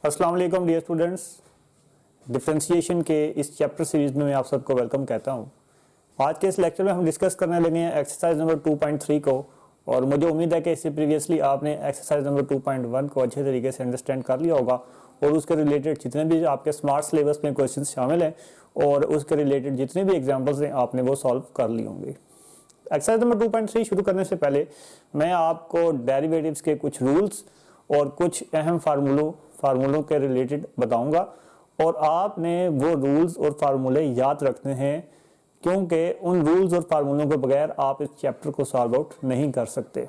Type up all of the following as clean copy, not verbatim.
अस्सलाम वालेकुम dear students, differentiation के इस चैप्टर सीरीज में मैं आप सबको वेलकम कहता हूं। आज के इस लेक्चर में हम डिस्कस करने लगे हैं एक्सरसाइज नंबर 2.3 को, और मुझे उम्मीद है कि इससे प्रीवियसली आपने एक्सरसाइज नंबर 2.1 को अच्छे तरीके से अंडरस्टैंड कर लिया होगा और उसके रिलेटेड जितने भी आपके स्मार्ट सिलेबस में क्वेश्चन शामिल हैं और उसके रिलेटेड जितने भी एग्जाम्पल्स हैं आपने वो सॉल्व कर लिए होंगे। एक्सरसाइज नंबर 2.3 शुरू करने से पहले मैं आपको डेरिवेटिव्स के कुछ रूल्स और कुछ अहम फार्मूलों के रिलेटेड बताऊंगा, और आपने वो रूल्स और फार्मूले याद रखने हैं, क्योंकि उन रूल्स और फार्मूलों के बगैर आप इस चैप्टर को सॉल्व आउट नहीं कर सकते।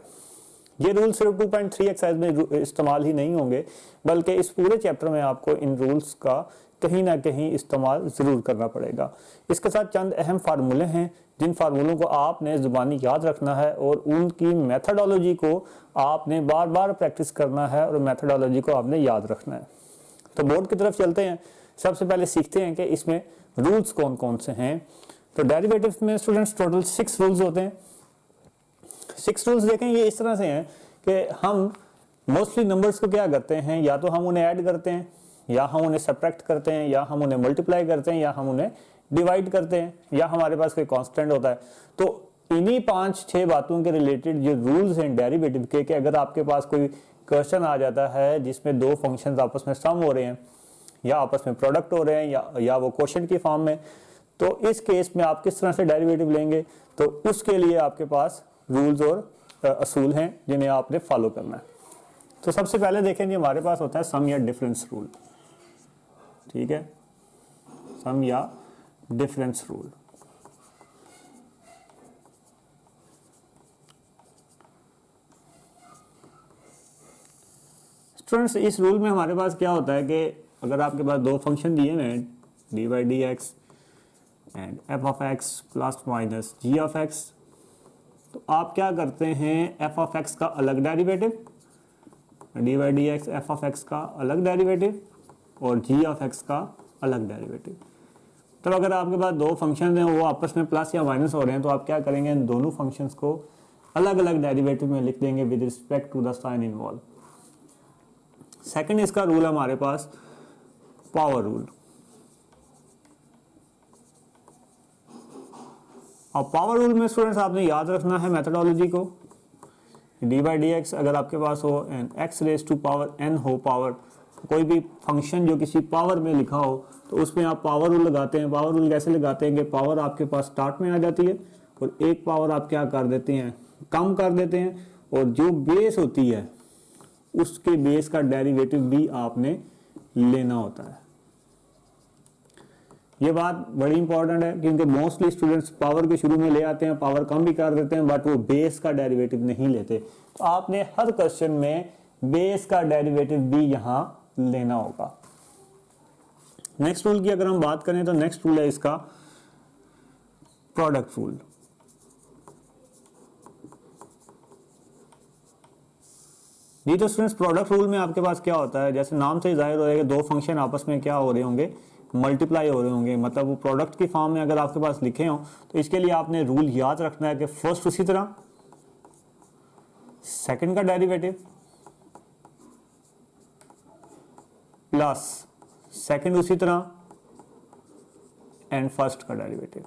ये रूल्स सिर्फ 2.3 एक्सरसाइज में इस्तेमाल ही नहीं होंगे, बल्कि इस पूरे चैप्टर में आपको इन रूल्स का कहीं ना कहीं इस्तेमाल ज़रूर करना पड़ेगा। इसके साथ चंद अहम फार्मूले हैं जिन फार्मूलों को आपने ज़ुबानी याद रखना है और उनकी मेथडोलॉजी को आपने बार बार प्रैक्टिस करना है और मेथडोलॉजी को आपने याद रखना है। तो बोर्ड की तरफ चलते हैं। सबसे पहले सीखते हैं कि इसमें रूल्स कौन कौन से हैं। तो डेरिवेटिव्स में स्टूडेंट्स टोटल 6 रूल्स होते हैं। 6 रूल्स देखें, ये इस तरह से हैं कि हम मोस्टली नंबर्स को क्या करते हैं, या तो हम उन्हें ऐड करते हैं, या हम उन्हें सब्ट्रैक्ट करते हैं, या हम उन्हें मल्टीप्लाई करते हैं, या हम उन्हें डिवाइड करते हैं, या हमारे पास कोई कांस्टेंट होता है। तो इन्हीं 5-6 बातों के रिलेटेड जो रूल्स हैं डेरिवेटिव के, कि अगर आपके पास कोई क्वेश्चन आ जाता है जिसमें दो फंक्शंस आपस में सम हो रहे हैं या आपस में प्रोडक्ट हो रहे हैं या वो क्वेश्चन की फॉर्म में, तो इस केस में आप किस तरह से डेरिवेटिव लेंगे, तो उसके लिए आपके पास रूल्स और असूल हैं जिन्हें आपने फॉलो करना है। तो सबसे पहले देखें जी, हमारे पास होता है सम या डिफरेंस रूल। ठीक है, सम या डिफरेंस रूल। स्टूडेंट्स, इस रूल में हमारे पास क्या होता है कि अगर आपके पास दो फंक्शन दिए हुए हैं, D by D X and F of X plus minus G of X, तो आप क्या करते हैं, एफ ऑफ एक्स का अलग derivative, D by D x F of x का अलग डेरिवेटिव और जी ऑफ एक्स का अलग डेरिवेटिव। तो अगर आपके पास दो फंक्शन हैं वो आपस में प्लस या माइनस हो रहे हैं, तो आप क्या करेंगे, इन दोनों फंक्शंस को अलग अलग डेरिवेटिव में लिख देंगे with respect to the sine involve. Second इसका रूल है हमारे पास पावर रूल। और पावर रूल में स्टूडेंट्स आपने याद रखना है मेथडोलॉजी को। डी बाई डी एक्स अगर आपके पास हो and X raise to power N हो पावर, कोई भी फंक्शन जो किसी पावर में लिखा हो तो उसमें आप पावर रूल लगाते हैं। पावर रूल कैसे लगाते हैं कि पावर आपके पास स्टार्ट में आ जाती है और एक पावर आप क्या कर देते हैं, कम कर देते हैं, और जो बेस होती है उसके बेस का डेरिवेटिव भी आपने लेना होता है। ये बात बड़ी इंपॉर्टेंट है, क्योंकि मोस्टली स्टूडेंट्स पावर के शुरू में ले आते हैं, पावर कम भी कर देते हैं, बट वो बेस का डेरिवेटिव नहीं लेते। तो आपने हर क्वेश्चन में बेस का डेरिवेटिव भी यहां लेना होगा। नेक्स्ट रूल की अगर हम बात करें तो नेक्स्ट रूल है इसका प्रोडक्ट रूल। जी, तो स्टूडेंट्स प्रोडक्ट रूल में आपके पास क्या होता है, जैसे नाम से जाहिर हो रहा है कि दो फंक्शन आपस में क्या हो रहे होंगे, मल्टीप्लाई हो रहे होंगे, मतलब वो प्रोडक्ट की फॉर्म में अगर आपके पास लिखे हो, तो इसके लिए आपने रूल याद रखना है कि फर्स्ट उसी तरह, सेकंड का डेरिवेटिव प्लस सेकंड उसी तरह एंड फर्स्ट का डेरिवेटिव।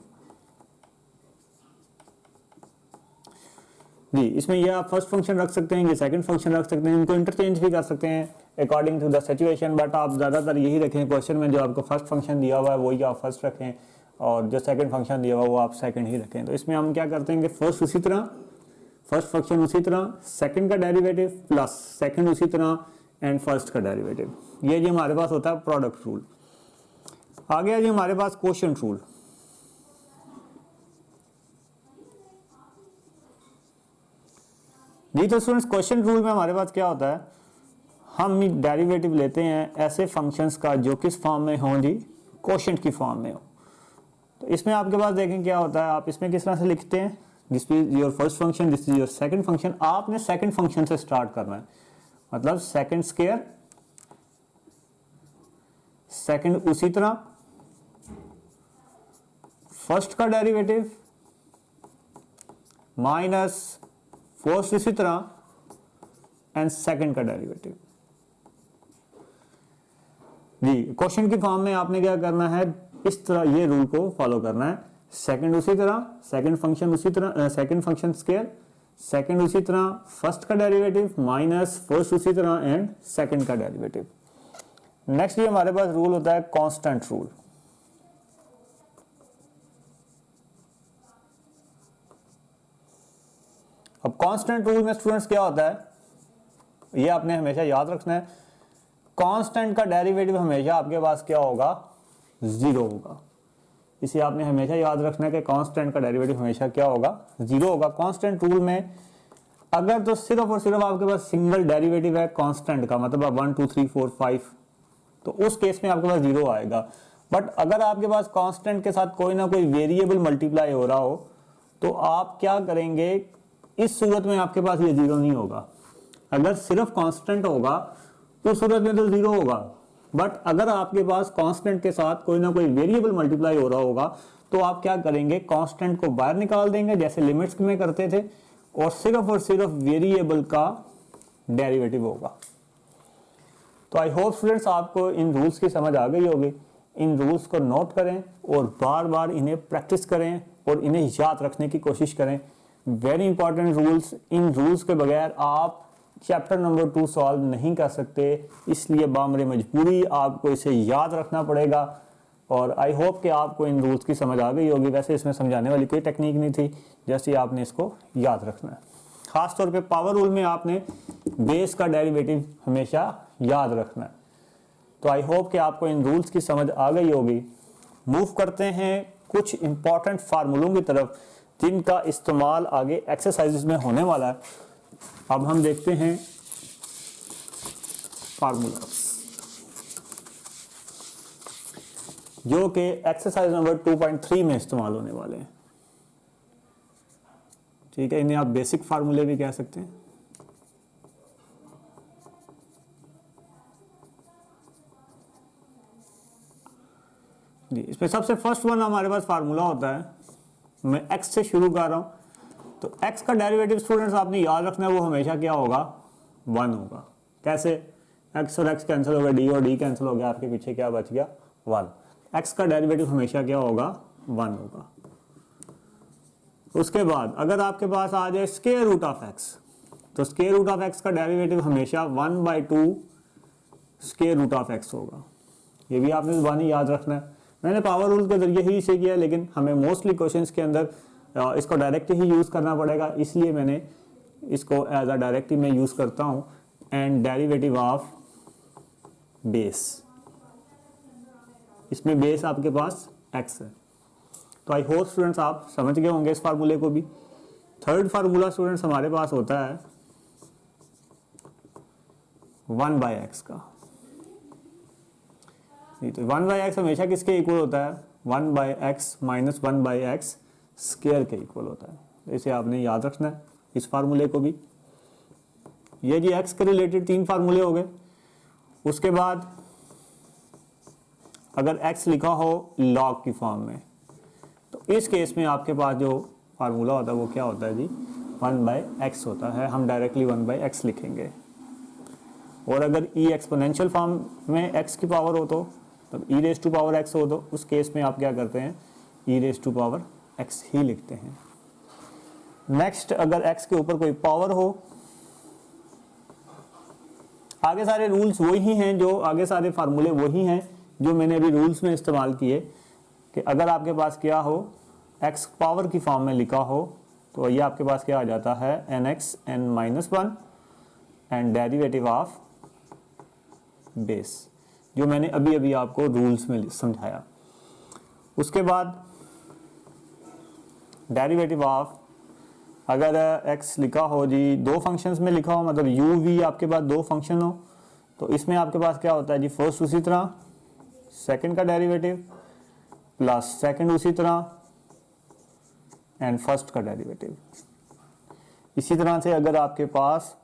जी, इसमें ये आप फर्स्ट फंक्शन रख सकते हैं, ये सेकंड फंक्शन रख सकते हैं, इनको इंटरचेंज भी कर सकते हैं according to the situation, but आप ज़्यादातर यही रखें क्वेश्चन में जो आपको फर्स्ट फंक्शन दिया हुआ है वही आप फर्स्ट रखें, और जो सेकंड फंक्शन दिया हुआ है वो आप सेकंड ही रखें। तो इसमें हम क्या करते हैं कि फर्स्ट उसी तरह, फर्स्ट फंक्शन उसी तरह, सेकंड का डेरिवेटिव प्लस सेकंड उसी तरह एंड फर्स्ट का डेरिवेटिव। ये जी हमारे पास होता है प्रोडक्ट रूल। आ गया जी हमारे पास क्वोशिएंट रूल। जी, तो स्टूडेंट्स क्वोशिएंट रूल में हमारे पास क्या होता है, हम डेरिवेटिव लेते हैं ऐसे फंक्शंस का जो किस फॉर्म में हो जी, क्वोशिएंट की फॉर्म में हो। तो इसमें आपके पास देखें क्या होता है, आप इसमें किस तरह से लिखते हैं, this is your first function, this is your second function. आपने सेकंड फंक्शन से स्टार्ट करना है, मतलब सेकंड स्क्वायर, सेकंड उसी तरह, फर्स्ट का डेरिवेटिव माइनस फर्स्ट इसी तरह एंड सेकंड का डेरिवेटिव। जी क्वेश्चन की फॉर्म में आपने क्या करना है, इस तरह ये रूल को फॉलो करना है। सेकंड उसी तरह, सेकंड फंक्शन उसी तरह, सेकंड फंक्शन स्क्वायर, सेकंड उसी तरह, फर्स्ट का डेरिवेटिव माइनस फर्स्ट उसी तरह एंड सेकंड का डेरिवेटिव। नेक्स्ट ये हमारे पास रूल होता है कांस्टेंट रूल। अब कांस्टेंट रूल में स्टूडेंट्स क्या होता है, ये आपने हमेशा याद रखना है, कांस्टेंट का डेरिवेटिव हमेशा आपके पास क्या होगा, जीरो होगा। इसे आपने हमेशा याद रखना है कि कांस्टेंट का डेरिवेटिव हमेशा क्या होगा, जीरो होगा। कांस्टेंट रूल में अगर तो सिर्फ और सिर्फ आपके पास सिंगल डेरिवेटिव है कांस्टेंट का, मतलब 1 2 3 4 5, तो उस केस में आपके पास जीरो आएगा। बट अगर आपके पास कांस्टेंट के साथ कोई ना कोई वेरिएबल मल्टीप्लाई हो रहा हो तो आप क्या करेंगे, इस सूरत में आपके पास ये जीरो नहीं होगा। अगर सिर्फ कांस्टेंट होगा तो उस सूरत में तो जीरो होगा, बट अगर आपके पास कांस्टेंट के साथ कोई ना कोई वेरिएबल मल्टीप्लाई हो रहा होगा तो आप क्या करेंगे, कांस्टेंट को बाहर निकाल देंगे जैसे लिमिट्स में करते थे, और सिर्फ वेरिएबल का डेरिवेटिव होगा। तो आई होप स्टूडेंट्स आपको इन रूल्स की समझ आ गई होगी। इन रूल्स को नोट करें और बार बार इन्हें प्रैक्टिस करें और इन्हें याद रखने की कोशिश करें। वेरी इंपॉर्टेंट रूल्स, इन रूल्स के बगैर आप चैप्टर नंबर 2 सॉल्व नहीं कर सकते, इसलिए बामरे मजबूरी आपको इसे याद रखना पड़ेगा। और आई होप कि आपको इन रूल्स की समझ आ गई होगी। वैसे इसमें समझाने वाली कोई टेक्निक नहीं थी, जैसे आपने इसको याद रखना है। खास तौर पे पावर रूल में आपने बेस का डेरिवेटिव हमेशा याद रखना है। तो आई होप कि आपको इन रूल्स की समझ आ गई होगी। मूव करते हैं कुछ इंपॉर्टेंट फार्मूलों की तरफ जिनका इस्तेमाल आगे एक्सरसाइजेस में होने वाला है। अब हम देखते हैं फार्मूला जो कि एक्सरसाइज नंबर 2.3 में इस्तेमाल होने वाले हैं। ठीक है, इन्हें आप बेसिक फार्मूले भी कह सकते हैं। जी, इसमें सबसे फर्स्ट वन हमारे पास फार्मूला होता है, मैं x से शुरू कर रहा हूं। तो x का डेरिवेटिव स्टूडेंट्स आपने याद रखना है, वो हमेशा क्या होगा, 1 होगा। कैसे, x और x कैंसिल हो गया, d और d कैंसिल हो गया, आपके पीछे क्या बच गया, 1। x का डेरिवेटिव हमेशा क्या होगा, 1 होगा। उसके बाद अगर आपके पास आ जाए स्क्वायर रूट ऑफ x, तो स्क्वायर रूट ऑफ x का डेरिवेटिव हमेशा 1/2 स्क्वायर रूट ऑफ x होगा। ये भी आपने जुबानी याद रखना है। मैंने पावर रूल के जरिए ही इसे किया, लेकिन हमें मोस्टली क्वेश्चंस के अंदर इसको डायरेक्ट ही यूज़ करना पड़ेगा, इसलिए मैंने इसको एज अ डायरेक्ट में यूज़ करता हूँ। एंड डेरिवेटिव ऑफ बेस, इसमें बेस आपके पास x है। तो आई होप स्टूडेंट्स आप समझ गए होंगे इस फार्मूले को भी। थर्ड फार्मूला स्टूडेंट्स हमारे पास होता है 1/x का। तो 1/x हमेशा किसके इक्वल होता है, 1/x माइनस 1/x स्क्वायर के इक्वल होता है। इसे आपने याद रखना है, इस फार्मूले को भी। ये जी x के रिलेटेड 3 फार्मूले हो गए। उसके बाद अगर x लिखा हो लॉग की फॉर्म में, तो इस केस में आपके पास जो फार्मूला होता है वो क्या होता है जी, 1/x होता है। हम डायरेक्टली 1/x लिखेंगे। और अगर e एक्सपोनेंशियल फॉर्म में x की पावर हो तो तब e raise to power x हो, तो उस केस में आप क्या करते हैं, e raise to power x ही लिखते हैं। नेक्स्ट, अगर x के ऊपर कोई पावर हो, आगे सारे रूल्स वही हैं, जो आगे सारे फार्मूले वही हैं जो मैंने अभी रूल्स में इस्तेमाल किए। कि अगर आपके पास क्या हो, x पावर की फॉर्म में लिखा हो, तो ये आपके पास क्या आ जाता है, nx n-1 and derivative of base, जो मैंने अभी अभी आपको रूल्स में समझाया। उसके बाद डेरिवेटिव ऑफ, अगर x लिखा हो जी 2 फंक्शंस में लिखा हो, मतलब u v आपके पास 2 फंक्शन हो, तो इसमें आपके पास क्या होता है जी, फर्स्ट उसी तरह, सेकंड का डेरिवेटिव प्लस सेकंड उसी तरह एंड फर्स्ट का डेरिवेटिव। इसी तरह से अगर आपके पास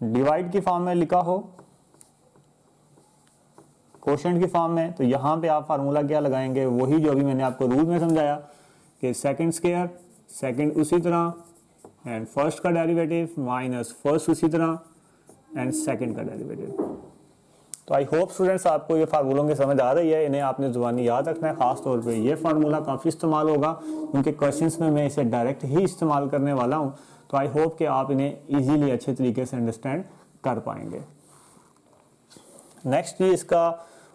डिवाइड की फॉर्म में लिखा हो, क्वोशंट की फॉर्म में, तो यहाँ पे आप फार्मूला क्या लगाएंगे, वही जो अभी मैंने आपको रूल में समझाया कि सेकंड स्क्वायर, सेकंड उसी तरह एंड फर्स्ट का डेरिवेटिव माइनस फर्स्ट उसी तरह एंड सेकंड का डेरिवेटिव। तो आई होप स्टूडेंट्स आपको ये फार्मूलों की समझ आ रही है, इन्हें आपने जुबानी याद रखना है। खास तौर पे ये फार्मूला काफ़ी इस्तेमाल होगा, उनके क्वेश्चंस में मैं इसे डायरेक्ट ही इस्तेमाल करने वाला हूँ। तो आई होप कि आप इन्हें ईजीली अच्छे तरीके से अंडरस्टैंड कर पाएंगे। नेक्स्ट जी इसका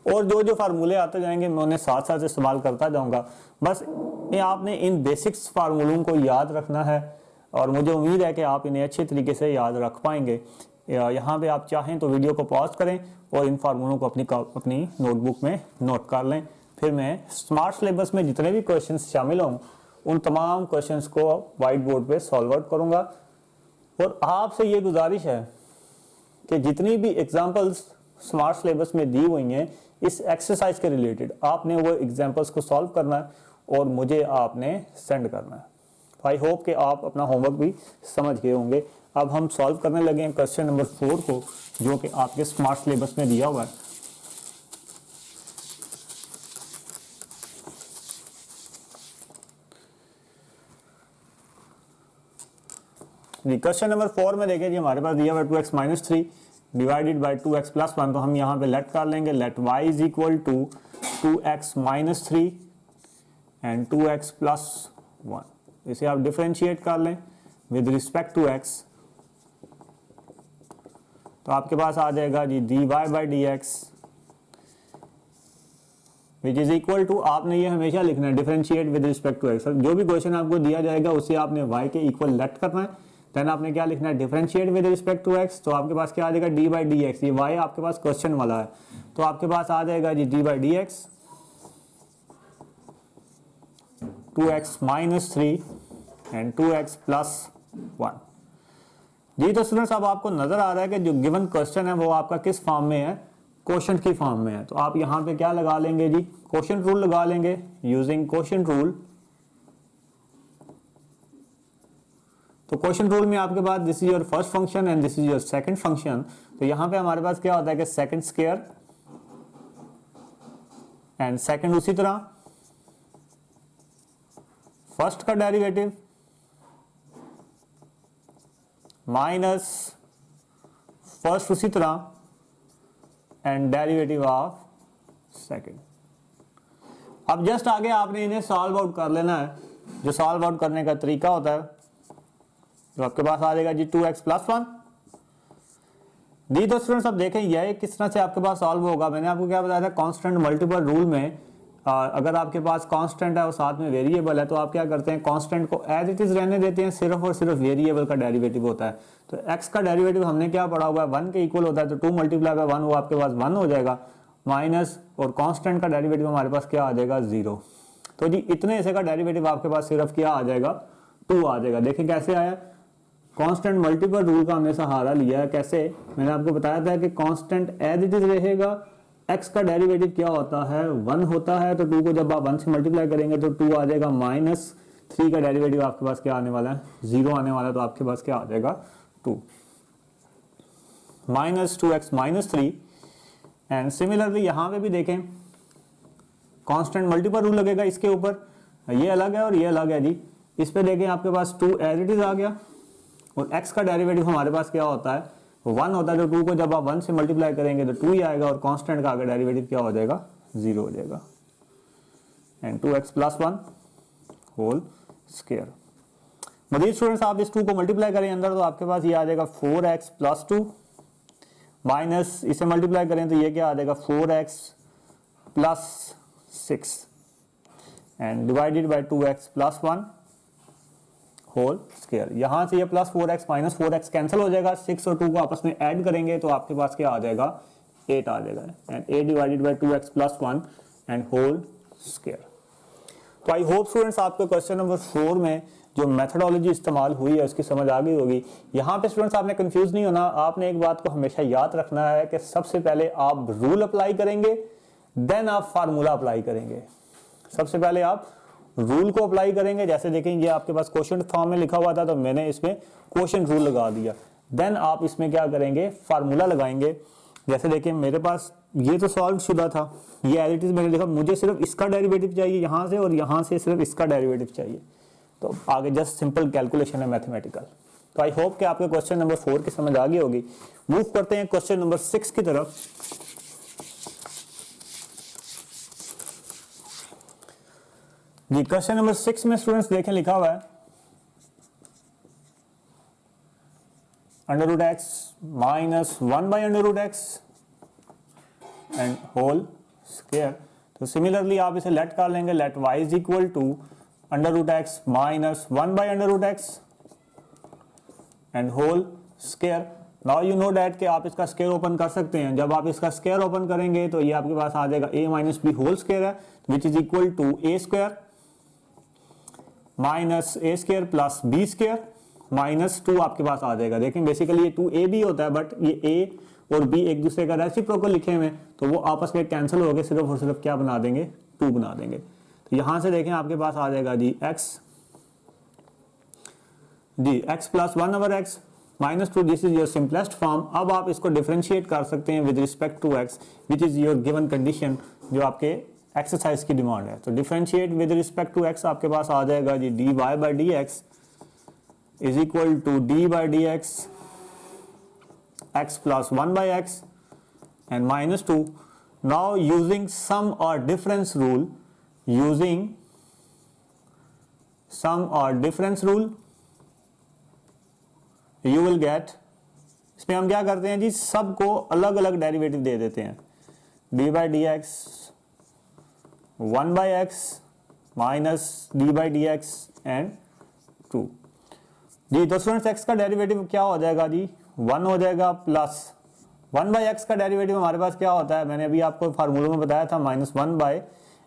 और जो फार्मूले आते जाएंगे मैं उन्हें साथ साथ इस्तेमाल करता जाऊँगा। बस ये आपने इन बेसिक्स फार्मूलों को याद रखना है और मुझे उम्मीद है कि आप इन्हें अच्छे तरीके से याद रख पाएंगे। यहाँ पे आप चाहें तो वीडियो को पॉज करें और इन फार्मूलों को अपनी नोटबुक में नोट कर लें। फिर मैं स्मार्ट सिलेबस में जितने भी क्वेश्चंस शामिल हों उन तमाम क्वेश्चंस को वाइट बोर्ड पे सॉल्व आउट करूँगा। और आपसे ये गुजारिश है कि जितनी भी एग्जांपल्स स्मार्ट सिलेबस में दी हुई हैं इस एक्सरसाइज के रिलेटेड आपने वो एग्जांपल्स को सॉल्व करना है और मुझे आपने सेंड करना है। आई होप कि आप अपना होमवर्क भी समझ गए होंगे। अब हम सॉल्व करने लगे हैं क्वेश्चन नंबर 4 को, जो कि आपके स्मार्ट सिलेबस में दिया हुआ है। क्वेश्चन नंबर 4 में देखिए जी हमारे पास दिया हुआ है 2x minus 3 divided by 2x plus 1। तो हम यहाँ पे लेट कर लेंगे, let y is equal to 2x minus 3 and 2x plus 1। इसे आप डिफरेंशिएट कर लें विद रिस्पेक्ट टू x, तो आपके पास आ जाएगा जी dy by D X which is equal to, आपने ये हमेशा लिखना है differentiate with respect to x। जो भी क्वेश्चन आपको दिया जाएगा उसे आपने y के इक्वल लेट करना है, देन आपने क्या लिखना है differentiate with respect to x। तो आपके पास क्या आ जाएगा डी बाई डी एक्स, ये y आपके पास क्वेश्चन वाला है, तो आपके पास आ जाएगा G D by D x 2x minus 3 and 2x plus 1। जी तो स्टूडेंट्स अब आपको नजर आ रहा है कि जो गिवन क्वेश्चन है वो आपका किस फॉर्म में है, क्वोशंट की फॉर्म में है। तो आप यहाँ पे क्या लगा लेंगे जी, क्वोशंट रूल लगा लेंगे यूजिंग क्वोशंट रूल। तो क्वोशंट रूल में आपके पास this is your first function and this is your second function. तो यहाँ पे हमारे पास क्या होता है कि सेकंड स्क्वायर एंड सेकंड उसी तरह फर्स्ट का डेरिवेटिव माइनस फर्स्ट उसी तरह एंड डेरिवेटिव ऑफ सेकंड। अब जस्ट आगे आपने इन्हें सॉल्व आउट कर लेना है। जो सॉल्व आउट करने का तरीका होता है तो आपके पास आ जाएगा जी 2x प्लस 1। दी तो स्टूडेंट्स अब देखें यह किस तरह से आपके पास सॉल्व होगा। मैंने आपको क्या बताया था, कांस्टेंट मल्टीपल रूल में अगर आपके पास कांस्टेंट है और साथ में वेरिएबल है तो आप क्या करते हैं, कांस्टेंट को एज इट इज रहने देते हैं, सिर्फ और सिर्फ वेरिएबल का डेरिवेटिव होता है। तो x का डेरिवेटिव हमने क्या पढ़ा हुआ है 1 के इक्वल होता है, तो 2 मल्टीप्लाई बाय 1 वो आपके पास 1 हो जाएगा, माइनस और कांस्टेंट का डेरिवेटिव हमारे पास क्या आ जाएगा 0। तो जी इतने हिस्से का डेरिवेटिव आपके पास सिर्फ क्या आ जाएगा 2 आ जाएगा। देखिए कैसे आया, कांस्टेंट मल्टीपल रूल का हमने सहारा लिया है। कैसे, मैंने आपको बताया था कि कांस्टेंट एज इट इज रहेगा, x का डेरिवेटिव क्या होता है 1 होता है, तो 2 को जब आप 1 से मल्टीप्लाई करेंगे तो 2 आ जाएगा, माइनस 3 का डेरिवेटिव आपके पास क्या आने वाला है 0 आने वाला है, तो आपके पास क्या आ जाएगा 2 minus 2x minus 3। And similarly यहाँ पे भी देखें कांस्टेंट मल्टीपल रूल लगेगा इसके ऊपर, ये अलग है और ये अलग है जी। इस पे देखें आपके पास 2 एज इट इज आ गया और x का डेरिवेटिव हमारे पास क्या होता है 1 होता है, तो 2 को जब आप 1 से मल्टीप्लाई करेंगे तो 2 ही आएगा और कांस्टेंट का आगे डेरिवेटिव क्या हो जाएगा 0 हो जाएगा। And 2x plus 1 whole square. मजीद स्टूडेंट्स आप इस 2 को मल्टीप्लाई करें अंदर तो आपके पास ये आ जाएगा 4x प्लस 2 माइनस इसे मल्टीप्लाई करें तो ये क्या आ जाएगा 4x plus 6 and divided by 2x plus 1 whole square. यहां से ये plus 4x minus 4x cancel हो जाएगा, 6 और 2 को आपस में ऐड करेंगे तो आपके पास क्या आ जाएगा 8 आ जाएगा and 8 divided by 2x plus 1 and whole square. तो आई होप स्टूडेंट्स आपको क्वेश्चन नंबर 4 में जो मेथडोलॉजी इस्तेमाल हुई है उसकी समझ आ गई होगी। यहाँ पे स्टूडेंट्स आपने कंफ्यूज नहीं होना, आपने एक बात को हमेशा याद रखना है कि सबसे पहले आप रूल अप्लाई करेंगे देन आप फार्मूला अप्लाई करेंगे। सबसे पहले आप रूल को अप्लाई करेंगे, जैसे देखें ये आपके पास क्वोशंट फॉर्म में लिखा हुआ था तो मैंने इसमें क्वोशंट रूल लगा दिया। देन आप इसमें क्या करेंगे फार्मूला लगाएंगे। जैसे देखिए मेरे पास ये तो सॉल्व शुदा था, ये एज इट इज मैंने लिखा, मुझे सिर्फ इसका डेरिवेटिव चाहिए यहाँ से और यहाँ से सिर्फ इसका डेरिवेटिव चाहिए, तो आगे जस्ट सिंपल कैलकुलेशन है मैथमेटिकल। तो आई होप कि आपके क्वेश्चन नंबर 4 की समझ आ गई होगी। मूव करते हैं क्वेश्चन नंबर 6 की तरफ। जी क्वेश्चन नंबर 6 में स्टूडेंट्स देखें लिखा हुआ है under root X minus 1 by under root X and whole square. तो सिमिलरली आप इसे लेट कर लेंगे, let y is equal to under root X minus 1 by under root X and whole square. Now you know that कि आप इसका square open कर सकते हैं। जब आप इसका स्क्वायर ओपन करेंगे तो ये आपके पास आ जाएगा a minus B whole square है which is equal to A square minus A square plus B square minus 2 आपके पास आ जाएगा। देखें बेसिकली ये 2a भी होता है बट ये a और b एक दूसरे का रेसिप्रोकल लिखे हुए तो वो आपस में कैंसिल हो गए, सिर्फ और सिर्फ क्या बना देंगे 2 बना देंगे। तो यहां से देखें आपके पास आ जाएगा जी x plus 1 over X minus 2, this is your simplest form. अब आप इसको डिफरेंशिएट कर सकते हैं with respect to x which is your given condition जो आपके एक्सरसाइज की डिमांड है। तो differentiate with respect to x आपके पास आ जाएगा जी dy by D X is equal to D by D X x plus 1 by x and minus 2. Now using sum or difference rule, you will get, इसमें हम क्या करते हैं जी सबको अलग अलग डेरिवेटिव दे देते हैं d by dx 1 by x minus d by dx and 2 जी। तो स्टूडेंट्स x का डेरिवेटिव क्या हो जाएगा जी 1 हो जाएगा प्लस 1 बाई एक्स का डेरिवेटिव हमारे पास क्या होता है, मैंने अभी आपको फार्मूले में बताया था माइनस 1 बाई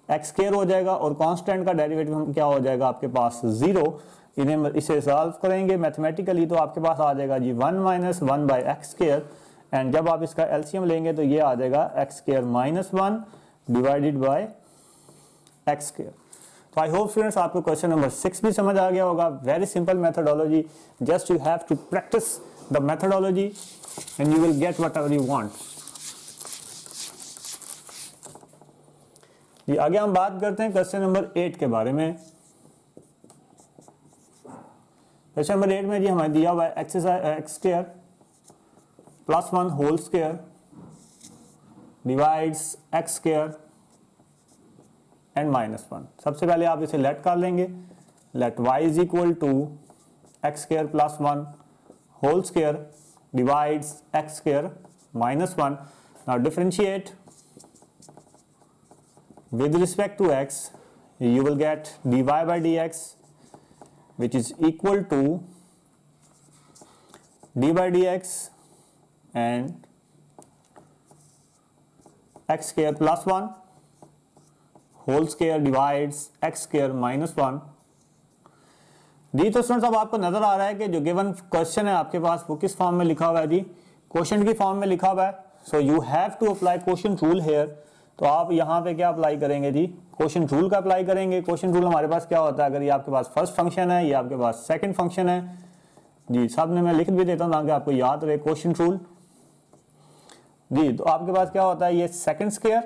एक्स स्क्वायर हो जाएगा और कांस्टेंट का डेरिवेटिव क्या हो जाएगा आपके पास 0। इन्हें इसे सॉल्व करेंगे मैथमेटिकली तो आपके पास आ जाएगा जी 1 minus 1 by X square and जब आप इसका एलसीएम लेंगे तो ये आ जाएगा X square minus 1 divided by X square. तो आई होप स्टूडेंट्स आपको क्वेश्चन नंबर 6 भी समझ आ गया होगा। Very simple methodology, just you have to practise the methodology and you will get whatever you want। ये आगे हम बात करते हैं क्वेश्चन नंबर 8 के बारे में। क्वेश्चन नंबर 8 में जी हमें दिया हुआ है exercise X square plus 1 whole square divides X square and minus 1। सबसे पहले आप इसे लेट कर लेंगे, let y is equal to X square plus 1 whole square divides x square minus 1. Now differentiate with respect to x, you will get dy by dx which is equal to d by dx and x square plus 1 whole square divides x square minus 1। जी तो students अब आपको नजर आ रहा है कि जो given question है आपके पास वो किस फॉर्म में लिखा हुआ है जी, क्वेश्चन की फॉर्म में लिखा हुआ है। So you have to apply quotient rule here. तो आप यहाँ पे क्या अप्लाई करेंगे जी, क्वेश्चन रूल का अप्लाई करेंगे। क्वेश्चन रूल हमारे पास क्या होता है, अगर ये आपके पास फर्स्ट फंक्शन है, ये आपके पास सेकंड फंक्शन है जी, सब ने मैं लिख भी देता हूँ ताकि आपको याद रहे। क्वेश्चन रूल जी, तो आपके पास क्या होता है, ये सेकंड स्क्वायर,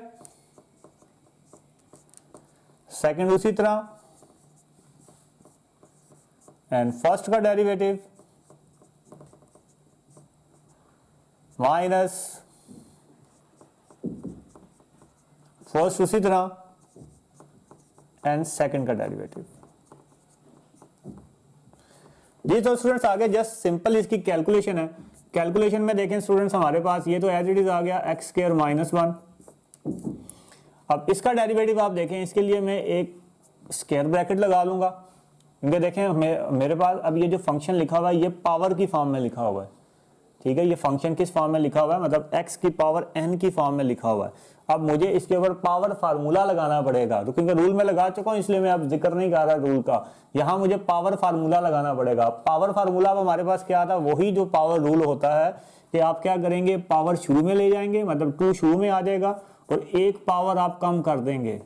सेकंड उसी तरह एंड फर्स्ट का डेरिवेटिव माइनस फर्स्ट उसी तरह एंड सेकंड का डेरिवेटिव जी। तो स्टूडेंट्स आगे जस्ट सिंपल इसकी कैलकुलेशन है। कैलकुलेशन में देखें स्टूडेंट्स हमारे पास ये तो एज इट इज आ गया एक्स स्क्वायर माइनस 1। अब इसका डेरिवेटिव आप देखें, इसके लिए मैं एक स्क्वायर ब्रैकेट लगा लूंगा क्योंकि देखें मेरे पास अब ये जो फंक्शन लिखा हुआ है ये पावर की फॉर्म में लिखा हुआ है, ठीक है। ये फंक्शन किस फॉर्म में लिखा हुआ है, मतलब x की पावर n की फॉर्म में लिखा हुआ है। अब मुझे इसके ऊपर पावर फार्मूला लगाना पड़ेगा, तो क्योंकि रूल में लगा चुका हूं इसलिए मैं अब जिक्र नहीं कर रहा रूल का। यहां मुझे पावर फार्मूला लगाना पड़ेगा। पावर फार्मूला अब हमारे पास क्या था, वही जो पावर रूल होता है कि आप क्या करेंगे, पावर शुरू में ले जाएंगे, मतलब 2 शुरू में आ जाएगा और एक पावर आप कम कर देंगे,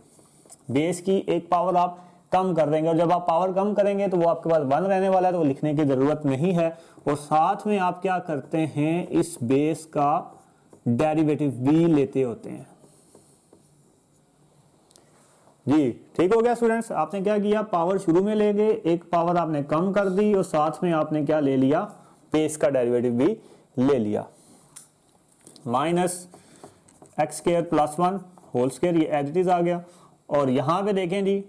बेस की एक पावर आप कम कर देंगे। और जब आप पावर कम करेंगे तो वो आपके पास 1 रहने वाला है, तो वो लिखने की जरूरत नहीं है। और साथ में आप क्या करते हैं, इस बेस का डेरिवेटिव भी लेते होते हैं जी। ठीक हो गया स्टूडेंट्स, आपने क्या किया, पावर शुरू में ले गए, एक पावर आपने कम कर दी और साथ में आपने क्या ले लिया, बेस का डेरिवेटिव भी ले लिया। Minus X square plus 1 whole square, ये एज इट इज आ गया। और यहां पे देखें जी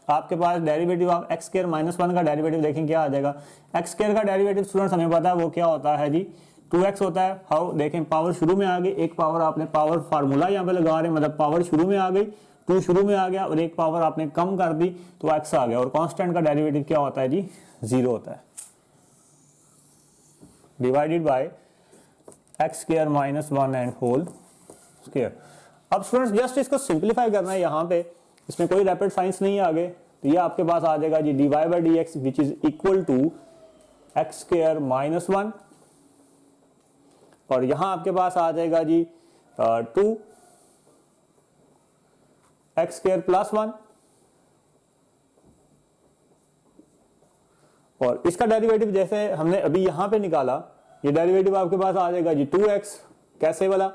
आपके पास derivative of X square minus 1 का डेरिवेटिव देखें क्या आ जाएगा। एक्स स्क्वायर का डेरिवेटिव स्टूडेंट्स हमें पता है वो क्या होता है जी, 2x होता है। हाउ, देखें पावर शुरू में आ गई, एक पावर आपने पावर फार्मूला यहाँ पे लगा रहे हैं, मतलब पावर शुरू में आ गई, 2 शुरू में आ गया और एक पावर आपने कम कर दी तो x आ गया। और कांस्टेंट का डेरिवेटिव क्या होता है जी, 0 होता है, divided by X square minus 1 and whole square. अब स्टूडेंट्स जस्ट इसको सिंप्लीफाई करना है, यहाँ पे इसमें कोई रैपिड साइंस नहीं है आगे, तो ये आपके पास आ जाएगा जी dy by D X which is equal to X square minus 1 और यहां आपके पास आ जाएगा जी 2 एक्स स्क्वायर प्लस 1 और इसका डेरिवेटिव जैसे हमने अभी यहां पे निकाला, ये डेरिवेटिव आपके पास आ जाएगा जी 2x। कैसे वाला,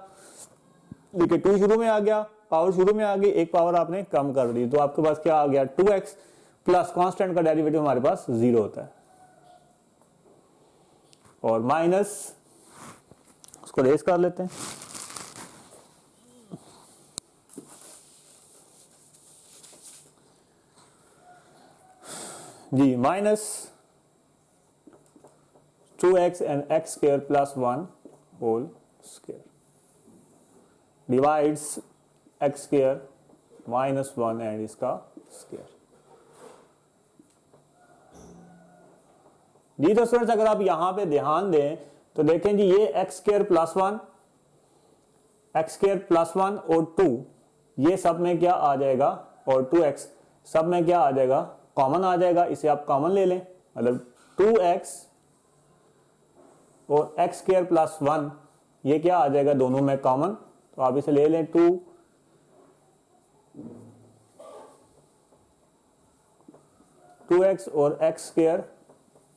देखिए 2 शुरू में आ गया, पावर शुरू में आ गई, एक पावर आपने कम कर दी तो आपके पास क्या आ गया 2x प्लस कांस्टेंट का डेरिवेटिव हमारे पास 0 होता है और माइनस, उसको रेस कर लेते हैं जी, minus 2x and X square plus 1 whole square divides X square minus 1 and इसका स्क्वायर। जी तो स्टूडेंट्स अगर आप यहां पे ध्यान दें तो देखें जी ये x square plus 1, x square plus 1 और 2 ये सब में क्या आ जाएगा और 2x सब में क्या आ जाएगा, कॉमन आ जाएगा, इसे आप कॉमन ले लें, मतलब 2x और एक्स स्क्वायर प्लस 1 ये क्या आ जाएगा दोनों में कॉमन, तो आप इसे ले लें 2x और एक्स स्क्वायर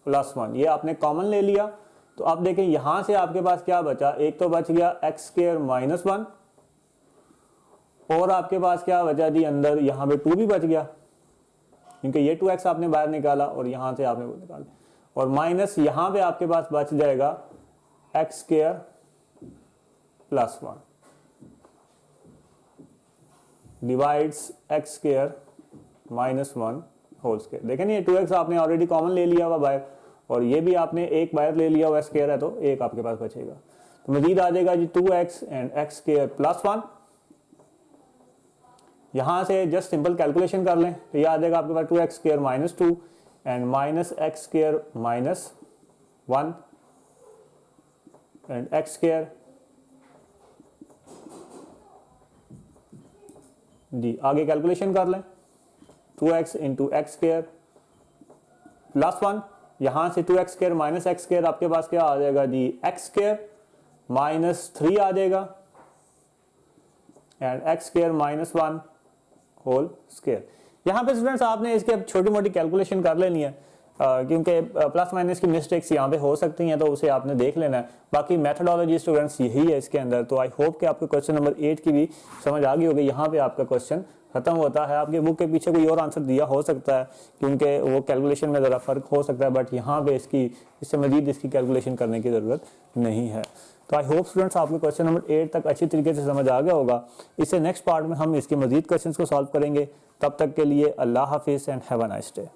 प्लस 1 ये आपने कॉमन ले लिया। तो अब देखें यहां से आपके पास क्या बचा, एक तो बच गया एक्स स्क्वायर माइनस 1 और आपके पास क्या बचा जी अंदर, यहां पे 2 भी बच गया क्योंकि ये 2x आपने बाहर निकाला और यहां से आपने वो निकाला और माइनस यहां पे आपके पास बच जाएगा X square plus 1 divides X square minus 1 whole square. देखें ये 2x आपने ऑलरेडी कॉमन ले लिया हुआ बाहर और ये भी आपने एक बाहर ले लिया हुआ स्क्वायर है तो एक आपके पास बचेगा, तो मजीद आ जाएगा जी 2x and X square plus 1। यहां से जस्ट सिंपल कैलकुलेशन कर लें तो ये आ जाएगा आपके पास 2x square minus 2 and minus X square minus 1 and X square जी, आगे कैलकुलेशन कर लें 2x into x square plus 1, यहां से 2x square minus X square आपके पास क्या आ जाएगा जी एक्स स्क्वायर माइनस 3 आ जाएगा and X square minus 1 whole square. यहां पे स्टूडेंट्स आपने इसके छोटी मोटी कैलकुलेशन कर लेनी है क्योंकि प्लस माइनस की मिस्टेक्स यहाँ पे हो सकती हैं तो उसे आपने देख लेना है। बाकी मेथडोलॉजी स्टूडेंट्स यही है इसके अंदर, तो आई होप कि आपको क्वेश्चन नंबर 8 की भी समझ आ गई होगी। यहाँ पे आपका क्वेश्चन खत्म होता है, आपके बुक के पीछे कोई और आंसर दिया हो सकता है क्योंकि वो कैलकुलेशन में ज़रा फर्क हो सकता है, बट यहाँ पे इससे मजीद इसकी कैलकुलेशन करने की ज़रूरत नहीं है। तो आई होप स्टूडेंट्स आपको क्वेश्चन नंबर 8 तक अच्छी तरीके से समझ आ गया होगा। इससे नेक्स्ट पार्ट में हम इसके मजीद क्वेश्चन को सॉल्व करेंगे। तब तक के लिए अल्लाह हाफिज़ and have a nice day.